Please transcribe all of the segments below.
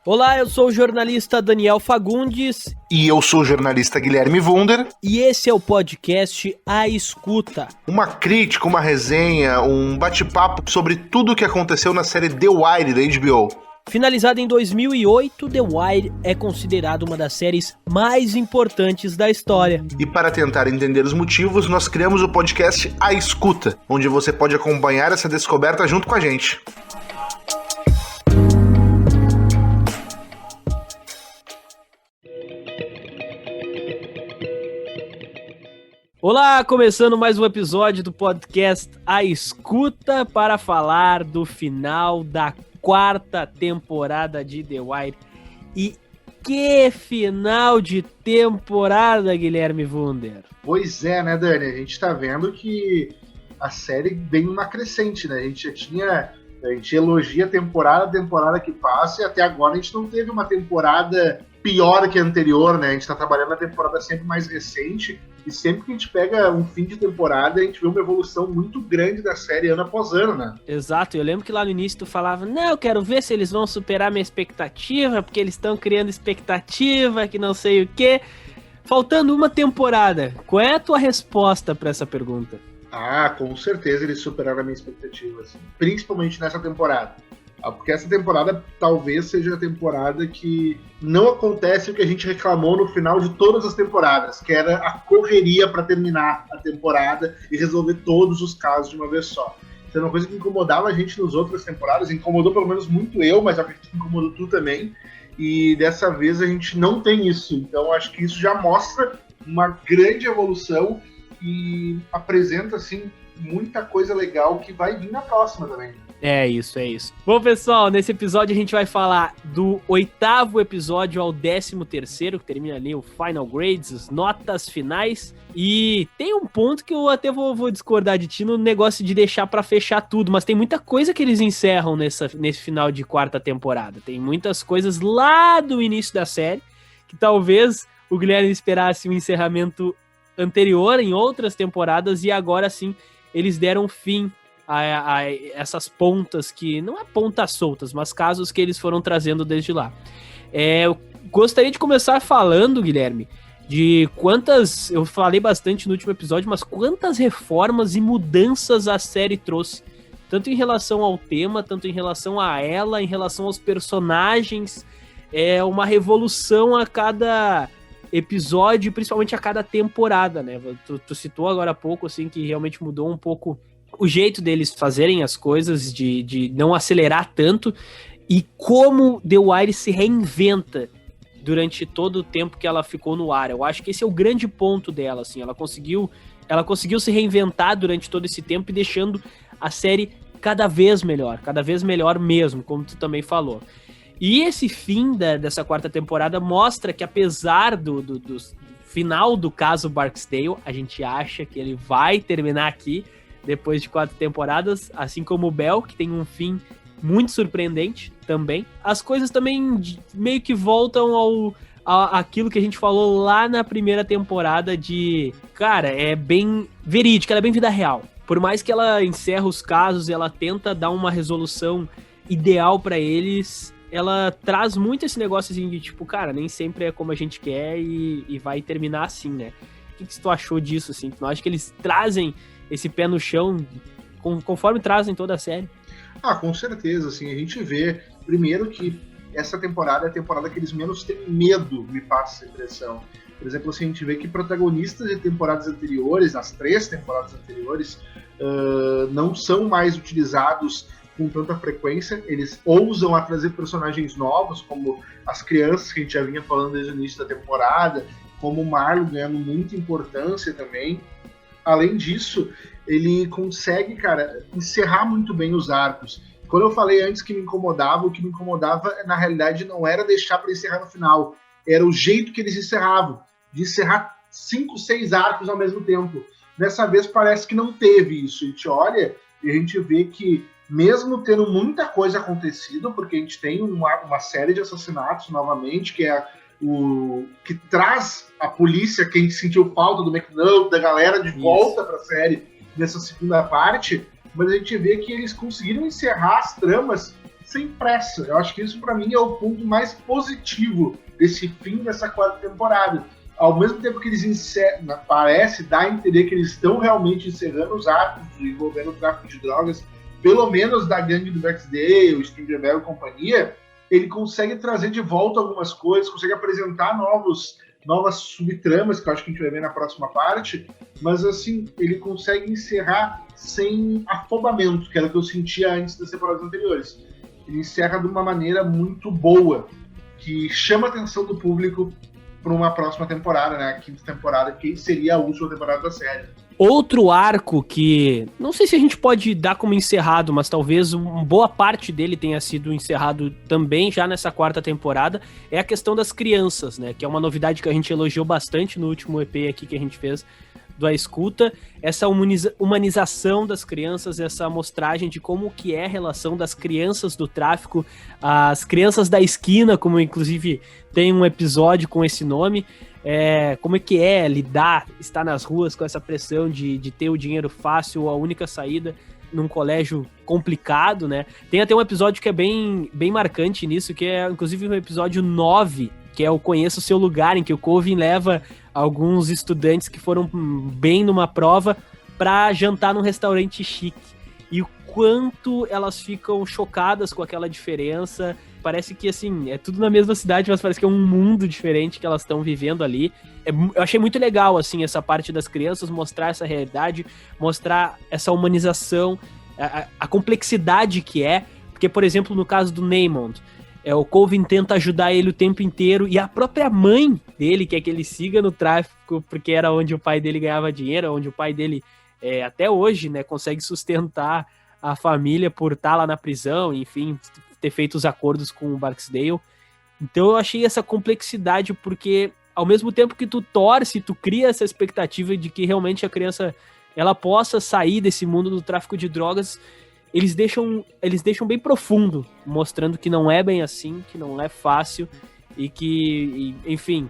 Olá, eu sou o jornalista Daniel Fagundes. E eu sou o jornalista Guilherme Wunder. E esse é o podcast A Escuta. Uma crítica, uma resenha, um bate-papo sobre tudo o que aconteceu na série The Wire da HBO. Finalizada em 2008, The Wire é considerada uma das séries mais importantes da história. E para tentar entender os motivos, nós criamos o podcast A Escuta, onde você pode acompanhar essa descoberta junto com a gente. Olá, começando mais um episódio do podcast A Escuta para falar do final da quarta temporada de The Wire. E que final de temporada, Guilherme Wunder! Pois é, né, Dani? A gente tá vendo que a série vem numa crescente, né? A gente elogia a temporada que passa, e até agora a gente não teve uma temporada pior que a anterior, né? A gente tá trabalhando na temporada sempre mais recente, e sempre que a gente pega um fim de temporada, a gente vê uma evolução muito grande da série ano após ano, né? Exato, eu lembro que lá no início tu falava, não, eu quero ver se eles vão superar minha expectativa, porque eles estão criando expectativa, que não sei o quê. Faltando uma temporada, qual é a tua resposta pra essa pergunta? Ah, com certeza eles superaram a minha expectativa, assim, principalmente nessa temporada. Porque essa temporada talvez seja a temporada que não acontece o que a gente reclamou no final de todas as temporadas, que era a correria para terminar a temporada e resolver todos os casos de uma vez só. Isso é uma coisa que incomodava a gente nas outras temporadas, incomodou pelo menos muito eu, mas acredito que incomodou tu também. E dessa vez a gente não tem isso, então acho que isso já mostra uma grande evolução e apresenta, assim, muita coisa legal que vai vir na próxima também. É isso. Bom, pessoal, nesse episódio a gente vai falar do 8º episódio ao 13º, que termina ali o Final Grades, as notas finais. E tem um ponto que eu até vou discordar de ti no negócio de deixar pra fechar tudo, mas tem muita coisa que eles encerram nesse final de quarta temporada. Tem muitas coisas lá do início da série, que talvez o Guilherme esperasse um encerramento anterior em outras temporadas, e agora sim eles deram fim a essas pontas que, não é pontas soltas, mas casos que eles foram trazendo desde lá. Eu gostaria de começar falando, Guilherme, de quantas, eu falei bastante no último episódio, mas quantas reformas e mudanças a série trouxe, tanto em relação ao tema, tanto em relação a ela, em relação aos personagens. É uma revolução a cada episódio, principalmente a cada temporada, né? Tu citou agora há pouco, assim, que realmente mudou um pouco o jeito deles fazerem as coisas, de não acelerar tanto, e como The Wire se reinventa durante todo o tempo que ela ficou no ar. Eu acho que esse é o grande ponto dela, assim, ela conseguiu se reinventar durante todo esse tempo e deixando a série cada vez melhor mesmo, como tu também falou. E esse fim dessa quarta temporada mostra que, apesar do final do caso Barksdale, a gente acha que ele vai terminar aqui, depois de 4 temporadas, assim como o Bell, que tem um fim muito surpreendente também. As coisas também meio que voltam àquilo que a gente falou lá na primeira temporada de... Cara, é bem verídica, ela é bem vida real. Por mais que ela encerra os casos, ela tenta dar uma resolução ideal pra eles, ela traz muito esse negócio assim de tipo, cara, nem sempre é como a gente quer e vai terminar assim, né? O que tu achou disso, assim? Tu não acha que eles trazem esse pé no chão, conforme trazem toda a série? Ah, com certeza, assim, a gente vê, primeiro que essa temporada é a temporada que eles menos têm medo, me passa essa impressão. Por exemplo, assim, a gente vê que protagonistas de temporadas anteriores, nas 3 temporadas anteriores, não são mais utilizados com tanta frequência, eles ousam a trazer personagens novos, como as crianças que a gente já vinha falando desde o início da temporada, como o Marlon ganhando muita importância também. Além disso, ele consegue, cara, encerrar muito bem os arcos. Quando eu falei antes que me incomodava, o que me incomodava, na realidade, não era deixar para encerrar no final. Era o jeito que eles encerravam, de encerrar 5, 6 arcos ao mesmo tempo. Dessa vez parece que não teve isso. A gente olha e a gente vê que, mesmo tendo muita coisa acontecido, porque a gente tem uma série de assassinatos novamente, que é o que traz a polícia, quem sentiu falta do McNull, da galera de volta para a série nessa segunda parte, mas a gente vê que eles conseguiram encerrar as tramas sem pressa. Eu acho que isso, para mim, é o ponto mais positivo desse fim dessa quarta temporada. Ao mesmo tempo que eles encerram, parece dar a entender que eles estão realmente encerrando os atos envolvendo o tráfico de drogas, pelo menos da gangue do Barksdale, o Stringer Bell e companhia, ele consegue trazer de volta algumas coisas, consegue apresentar novas subtramas, que eu acho que a gente vai ver na próxima parte, mas assim, ele consegue encerrar sem afobamento, que era o que eu sentia antes das temporadas anteriores. Ele encerra de uma maneira muito boa, que chama a atenção do público para uma próxima temporada, né? A quinta temporada, que seria a última temporada da série. Outro arco que, não sei se a gente pode dar como encerrado, mas talvez uma boa parte dele tenha sido encerrado também já nessa quarta temporada, é a questão das crianças, né? Que é uma novidade que a gente elogiou bastante no último EP aqui que a gente fez do A Escuta, essa humanização das crianças, essa amostragem de como que é a relação das crianças do tráfico, as crianças da esquina, como inclusive tem um episódio com esse nome, como é que é lidar, estar nas ruas com essa pressão de ter o dinheiro fácil, a única saída num colégio complicado, né? Tem até um episódio que é bem marcante nisso, que é inclusive o episódio 9, que é o Conheça o Seu Lugar, em que o Colvin leva alguns estudantes que foram bem numa prova para jantar num restaurante chique. E o quanto elas ficam chocadas com aquela diferença. Parece que, assim, é tudo na mesma cidade, mas parece que é um mundo diferente que elas estão vivendo ali. Eu achei muito legal, assim, essa parte das crianças, mostrar essa realidade, mostrar essa humanização, a complexidade que é. Porque, por exemplo, no caso do Namond, o Colvin tenta ajudar ele o tempo inteiro, e a própria mãe dele quer que ele siga no tráfico, porque era onde o pai dele ganhava dinheiro, onde o pai dele, até hoje, né, consegue sustentar a família por estar lá na prisão, enfim, ter feito os acordos com o Barksdale. Então eu achei essa complexidade, porque ao mesmo tempo que tu torce, tu cria essa expectativa de que realmente a criança ela possa sair desse mundo do tráfico de drogas. Eles deixam bem profundo, mostrando que não é bem assim, que não é fácil e que, enfim,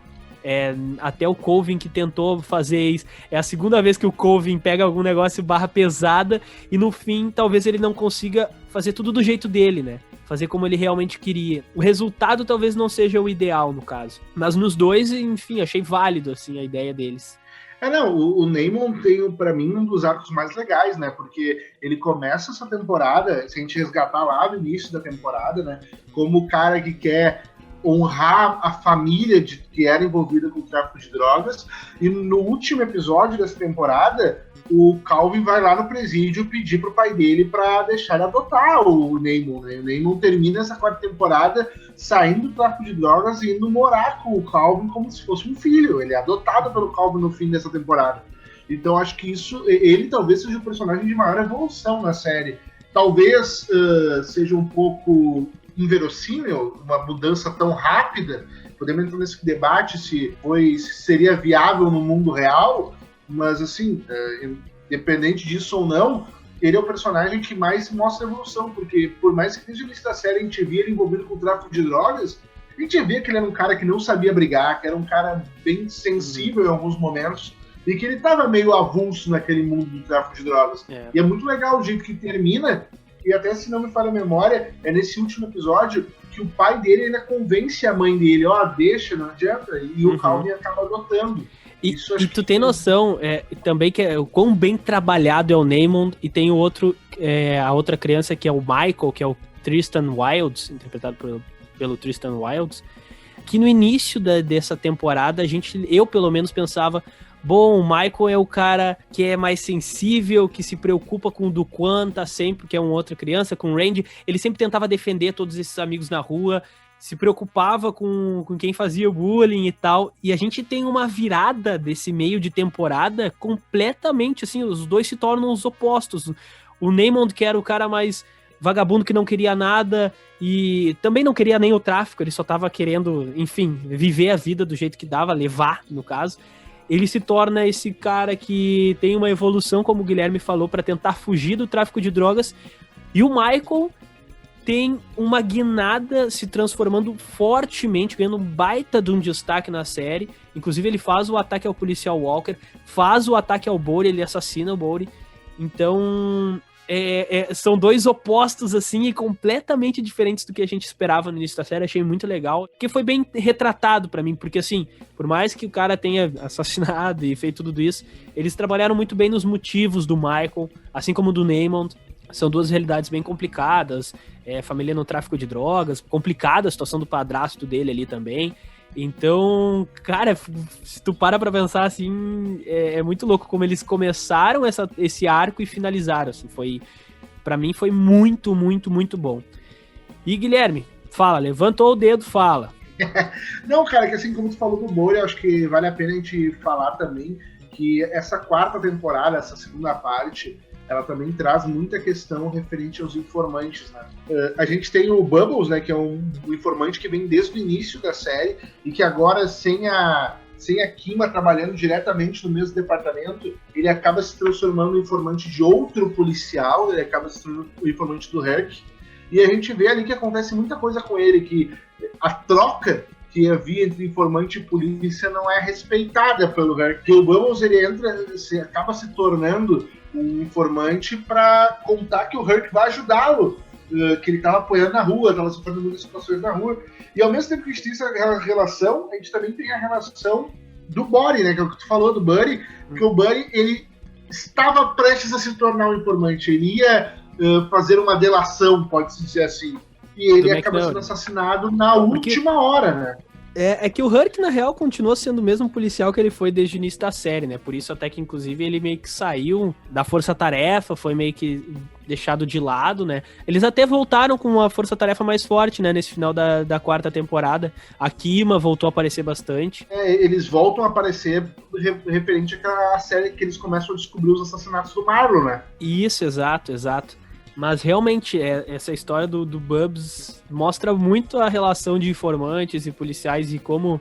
até o Colvin que tentou fazer isso, é a segunda vez que o Colvin pega algum negócio barra pesada e no fim talvez ele não consiga fazer tudo do jeito dele, né? Fazer como ele realmente queria. O resultado talvez não seja o ideal no caso, mas nos dois, enfim, achei válido assim a ideia deles. Não, o Namond tem, pra mim, um dos arcos mais legais, né? Porque ele começa essa temporada, se a gente resgatar lá no início da temporada, né? Como o cara que quer honrar a família que era envolvida com o tráfico de drogas. E no último episódio dessa temporada, o Calvin vai lá no presídio pedir pro pai dele para deixar ele adotar o Namond, né? O Namond termina essa quarta temporada saindo do tráfico de drogas e indo morar com o Calvin como se fosse um filho. Ele é adotado pelo Calvin no fim dessa temporada. Então acho que ele talvez seja o personagem de maior evolução na série. Talvez seja um pouco inverossímil uma mudança tão rápida. Podemos entrar nesse debate se seria viável no mundo real, mas assim, independente disso ou não, ele é o personagem que mais mostra evolução, porque por mais que desde o início da série a gente via ele envolvido com o tráfico de drogas, a gente via que ele era um cara que não sabia brigar, que era um cara bem sensível em alguns momentos, e que ele estava meio avulso naquele mundo do tráfico de drogas. E é muito legal o jeito que termina, e até se não me falha a memória, é nesse último episódio que o pai dele ainda convence a mãe dele, deixa, não adianta, e o Calvin acaba adotando. E tu tem noção também que o quão bem trabalhado é o Namond, e tem o outro, a outra criança que é o Michael, que é o Tristan Wilds, interpretado pelo Tristan Wilds, que no início dessa temporada eu pelo menos pensava, bom, o Michael é o cara que é mais sensível, que se preocupa com o Duquan, tá sempre, que é uma outra criança, com o Randy, ele sempre tentava defender todos esses amigos na rua, se preocupava com quem fazia bullying e tal, e a gente tem uma virada desse meio de temporada completamente, assim, os dois se tornam os opostos. O Namond, que era o cara mais vagabundo que não queria nada e também não queria nem o tráfico, ele só tava querendo, enfim, viver a vida do jeito que dava, levar, no caso. Ele se torna esse cara que tem uma evolução, como o Guilherme falou, para tentar fugir do tráfico de drogas, e o Michael tem uma guinada se transformando fortemente, ganhando um baita de um destaque na série. Inclusive ele faz o ataque ao policial Walker, faz o ataque ao Bodhi, ele assassina o Bodhi. Então são dois opostos, assim, e completamente diferentes do que a gente esperava no início da série. Achei muito legal, porque foi bem retratado pra mim, porque, assim, por mais que o cara tenha assassinado e feito tudo isso, eles trabalharam muito bem nos motivos do Michael, assim como do Namond. São duas realidades bem complicadas, família no tráfico de drogas, complicada a situação do padrasto dele ali também. Então, cara, se tu para pra pensar, assim, é muito louco como eles começaram esse arco e finalizaram, assim, pra mim foi muito, muito, muito bom. E Guilherme, fala, levantou o dedo, fala. Não, cara, que assim como tu falou do Mori, eu acho que vale a pena a gente falar também que essa quarta temporada, essa segunda parte, ela também traz muita questão referente aos informantes, né? A gente tem o Bubbles, né, que é um informante que vem desde o início da série e que agora, sem a Kima trabalhando diretamente no mesmo departamento, ele acaba se transformando em informante de outro policial, ele acaba se tornando o informante do Herc, e a gente vê ali que acontece muita coisa com ele, que a troca que havia entre informante e polícia não é respeitada pelo Herc. E o Bubbles, ele acaba se tornando um informante para contar que o Herc vai ajudá-lo, que ele estava apoiando na rua, estava sofrendo muitas situações na rua. E ao mesmo tempo que a gente tem essa relação, a gente também tem a relação do Buddy, né? Que é o que tu falou do Buddy, porque o Buddy, ele estava prestes a se tornar um informante, ele ia fazer uma delação, pode-se dizer assim, e ele acaba sendo assassinado na última hora, né? É que o Herc, na real, continua sendo o mesmo policial que ele foi desde o início da série, né? Por isso até que, inclusive, ele meio que saiu da força-tarefa, foi meio que deixado de lado, né? Eles até voltaram com uma força-tarefa mais forte, né? Nesse final da quarta temporada. A Kima voltou a aparecer bastante. Eles voltam a aparecer referente àquela série que eles começam a descobrir os assassinatos do Marlon, né? Isso, exato. Mas realmente, essa história do Bubs mostra muito a relação de informantes e policiais e como,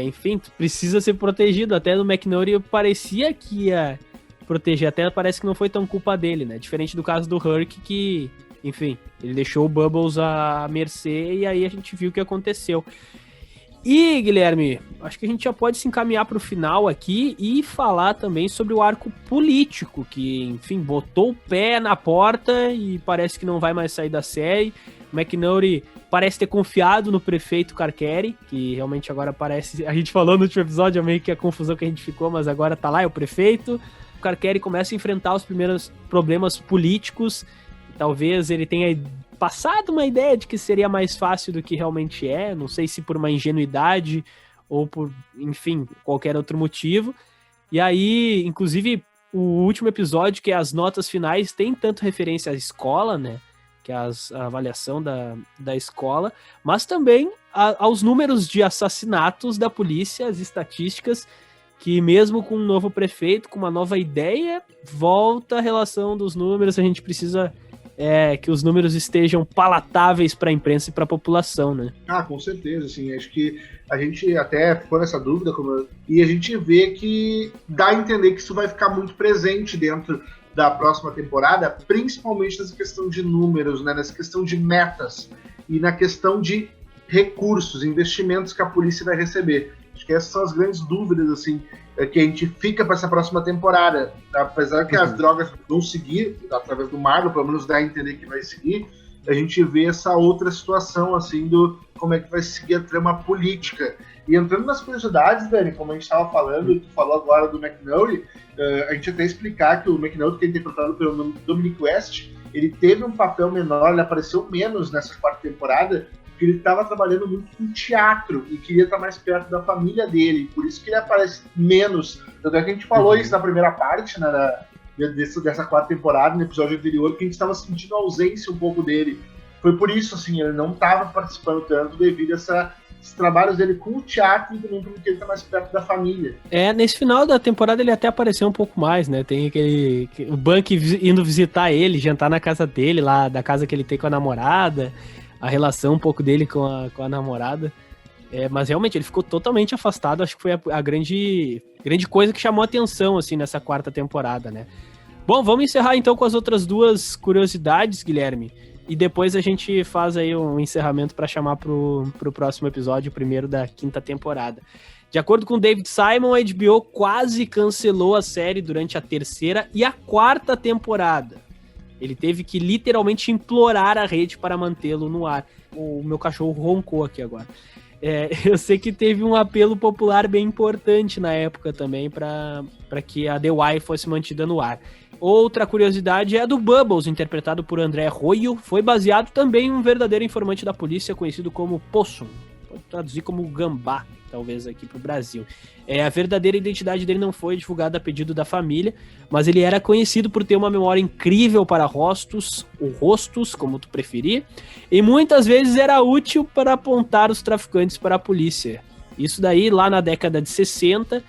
enfim, precisa ser protegido. Até no McNulty parecia que ia proteger, até parece que não foi tão culpa dele, né? Diferente do caso do Herc, que, enfim, ele deixou o Bubbles à mercê e aí a gente viu o que aconteceu. E, Guilherme, acho que a gente já pode se encaminhar para o final aqui e falar também sobre o arco político, que, enfim, botou o pé na porta e parece que não vai mais sair da série. O McNulty parece ter confiado no prefeito Carceri, que realmente agora parece... A gente falou no último episódio, é meio que a confusão que a gente ficou, mas agora tá lá, é o prefeito. O Carceri começa a enfrentar os primeiros problemas políticos. Talvez ele tenha passado uma ideia de que seria mais fácil do que realmente é, não sei se por uma ingenuidade ou por, enfim, qualquer outro motivo. E aí, inclusive, o último episódio, que é as notas finais, tem tanto referência à escola, né, que é a avaliação da escola, mas também aos números de assassinatos da polícia, as estatísticas, que mesmo com um novo prefeito, com uma nova ideia, volta a relação dos números, a gente precisa... que os números estejam palatáveis para a imprensa e para a população, né? Ah, com certeza, assim, acho que a gente até ficou nessa dúvida, e a gente vê que dá a entender que isso vai ficar muito presente dentro da próxima temporada, principalmente nessa questão de números, né, nessa questão de metas e na questão de recursos, investimentos que a polícia vai receber. Acho que essas são as grandes dúvidas, assim, que a gente fica para essa próxima temporada. Apesar que as drogas vão seguir, através do Marvel, pelo menos dá a entender que vai seguir, a gente vê essa outra situação, assim, do como é que vai seguir a trama política. E entrando nas curiosidades, Dani, como a gente estava falando, tu falou agora do McNulty, a gente até explicar que o McNulty, que é interpretado pelo Dominic West, ele teve um papel menor, ele apareceu menos nessa quarta temporada, porque ele estava trabalhando muito com teatro e queria estar mais perto da família dele, por isso que ele aparece menos. Tanto é que a gente falou isso na primeira parte, né, dessa quarta temporada, no episódio anterior, que a gente estava sentindo a ausência um pouco dele. Foi por isso, assim, ele não estava participando tanto devido a esses trabalhos dele com o teatro e também porque ele está mais perto da família. Nesse final da temporada ele até apareceu um pouco mais, né? Tem o Buck indo visitar ele, jantar na casa dele, lá da casa que ele tem com a namorada, a relação um pouco dele com a namorada. Mas realmente ele ficou totalmente afastado, acho que foi a grande coisa que chamou a atenção, assim, nessa quarta temporada, né? Bom, vamos encerrar então com as outras duas curiosidades, Guilherme, e depois a gente faz aí um encerramento para chamar pro próximo episódio, o primeiro da quinta temporada. De acordo com David Simon, a HBO quase cancelou a série durante a terceira e a quarta temporada. Ele teve que literalmente implorar a rede para mantê-lo no ar. O meu cachorro roncou aqui agora. Eu sei que teve um apelo popular bem importante na época também para que a The Wire fosse mantida no ar. Outra curiosidade é a do Bubbles, interpretado por André Royo. Foi baseado também em um verdadeiro informante da polícia conhecido como Possum. Pode traduzir como Gambá, talvez aqui pro Brasil. A verdadeira identidade dele não foi divulgada a pedido da família, mas ele era conhecido por ter uma memória incrível para rostos, ou rostos, como tu preferir, e muitas vezes era útil para apontar os traficantes para a polícia. Isso daí lá na década de 60,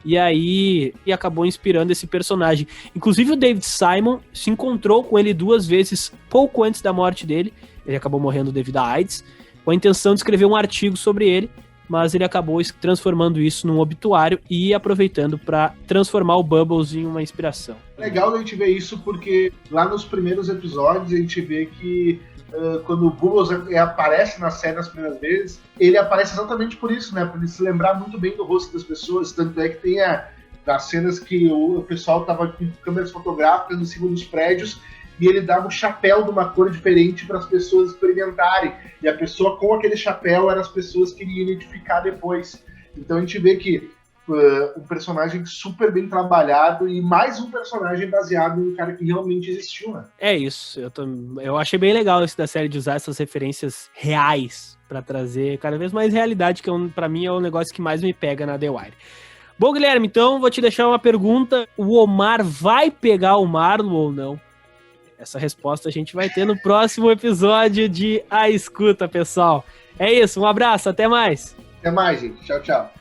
e acabou inspirando esse personagem. Inclusive o David Simon se encontrou com ele 2 vezes pouco antes da morte dele, ele acabou morrendo devido à AIDS, com a intenção de escrever um artigo sobre ele, mas ele acabou transformando isso num obituário e aproveitando para transformar o Bubbles em uma inspiração. Legal a gente ver isso porque lá nos primeiros episódios a gente vê que quando o Bubbles aparece na série nas primeiras vezes, ele aparece exatamente por isso, né? Para ele se lembrar muito bem do rosto das pessoas. Tanto é que tem as cenas que o pessoal tava com câmeras fotográficas em cima dos prédios e ele dava um chapéu de uma cor diferente para as pessoas experimentarem. E a pessoa com aquele chapéu eram as pessoas que ele ia identificar depois. Então a gente vê que um personagem super bem trabalhado e mais um personagem baseado em um cara que realmente existiu, né? É isso. Eu achei bem legal esse da série de usar essas referências reais para trazer cada vez mais realidade, que para mim é o negócio que mais me pega na The Wire. Bom, Guilherme, então vou te deixar uma pergunta. O Omar vai pegar o Marlon ou não? Essa resposta a gente vai ter no próximo episódio de A Escuta, pessoal. É isso, um abraço, até mais. Até mais, gente. Tchau, tchau.